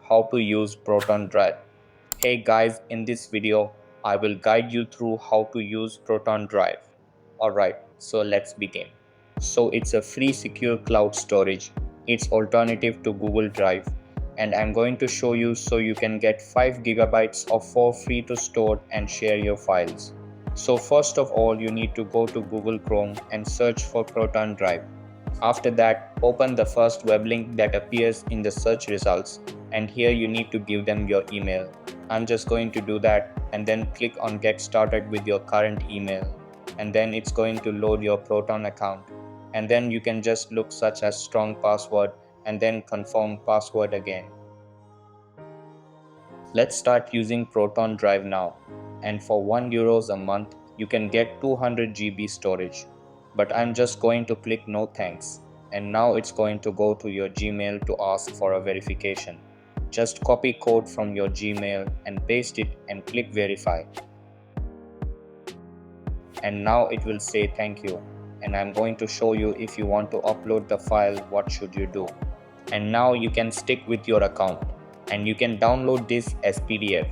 how to use Proton Drive. Hey guys, in this video, I will guide you through how to use Proton Drive. Alright, so let's begin. So it's a free secure cloud storage. It's alternative to Google Drive, and I'm going to show you so you can get 5 gigabytes of for free to store and share your files. So first of all, you need to go to Google Chrome and search for Proton Drive. After that, open the first web link that appears in the search results, and here you need to give them your email. I'm just going to do that, and then click on get started with your current email, and then it's going to load your Proton account, and then you can just look such as strong password and then confirm password again. Let's start using Proton Drive now, and for €1 a month you can get 200 GB storage. But I'm just going to click no thanks, and now it's going to go to your Gmail to ask for a verification. Just copy code from your Gmail and paste it and click verify. And now it will say thank you, and I'm going to show you if you want to upload the file what should you do. And now you can stick with your account, and you can download this as PDF.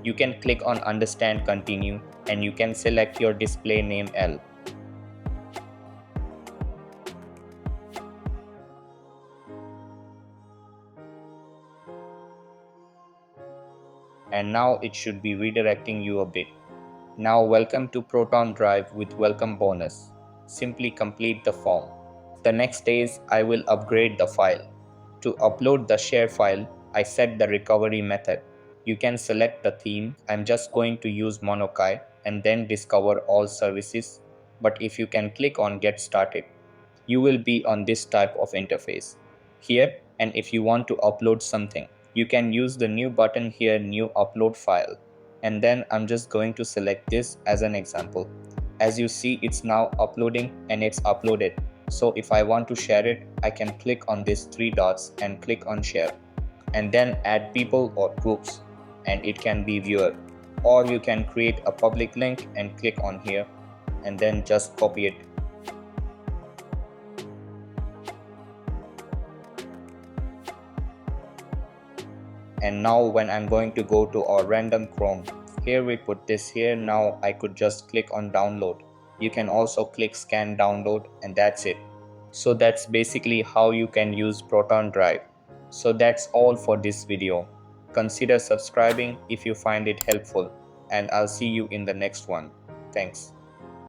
You can click on understand continue, and you can select your display name L. And now it should be redirecting you a bit. Now welcome to Proton Drive with welcome bonus. Simply complete the form. The next is I will upgrade the file. To upload the share file, I set the recovery method. You can select the theme. I'm just going to use Monokai and then discover all services. But if you can click on get started, you will be on this type of interface. Here, and if you want to upload something, you can use the new button here, new upload file. And then I'm just going to select this as an example. As you see, it's now uploading and it's uploaded. So if I want to share it, I can click on these 3 dots and click on share, and then add people or groups, and it can be viewer. Or you can create a public link and click on here, and then just copy it. And now when I'm going to go to our random Chrome, here we put this here. Now I could just click on download. You can also click scan download, and that's it. So that's basically how you can use Proton Drive. So that's all for this video. Consider subscribing if you find it helpful, and I'll see you in the next one. Thanks.